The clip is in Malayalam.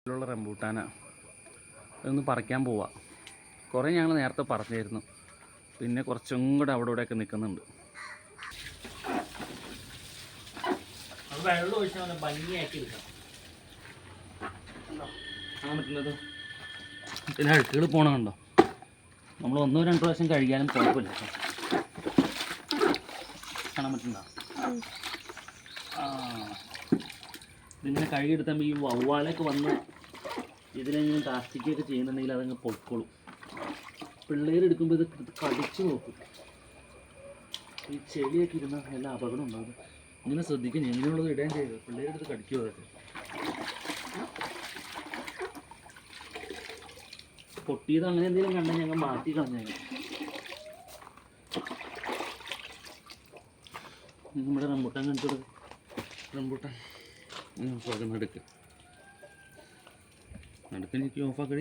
ുള്ള റംബൂട്ടാന അതൊന്ന് പറിക്കാൻ പോവാം. കുറേ ഞങ്ങൾ നേരത്തെ പറഞ്ഞായിരുന്നു, പിന്നെ കുറച്ചും കൂടെ അവിടെ ഇവിടെയൊക്കെ നിൽക്കുന്നുണ്ട്. അത് വെള്ളം ഒഴിച്ചാൽ ഭംഗിയാക്കി എടുക്കാം. കാണാൻ പറ്റുന്നത് പിന്നെ അഴുക്കുകൾ പോകണമുണ്ടോ? നമ്മൾ 1-2 പ്രാവശ്യം കഴുകിയാലും കുഴപ്പമില്ല. കാണാൻ പറ്റുന്നുണ്ടോ? ഇതിങ്ങനെ കഴുകിയെടുത്താൽ ഈ വവ്വാലൊക്കെ വന്ന് ഇതിനെങ്ങനെ പ്ലാസ്റ്റിക്കൊക്കെ ചെയ്യുന്നുണ്ടെങ്കിൽ അതങ്ങ് പൊയ്ക്കോളും. പിള്ളേരെടുക്കുമ്പോൾ ഇത് കടിച്ചു നോക്കും. ഈ ചെടിയൊക്കെ ഇരുന്ന എല്ലാ അപകടം ഉണ്ടാകും. ഇങ്ങനെ ശ്രദ്ധിക്കണം, എങ്ങനെയുള്ളത് ഇടുകയും ചെയ്തു. പിള്ളേരെടുത്ത് കടിക്കും. അതൊക്കെ പൊട്ടിയത് അങ്ങനെ എന്തെങ്കിലും കണ്ടാൽ ഞങ്ങൾ മാറ്റി കളഞ്ഞേക്കാം. നമ്മുടെ റംബൂട്ടാൻ കണ്ടിട്ട് റംബൂട്ടാൻ നടുക്ക് എനിക്ക് ഓഫാക്കി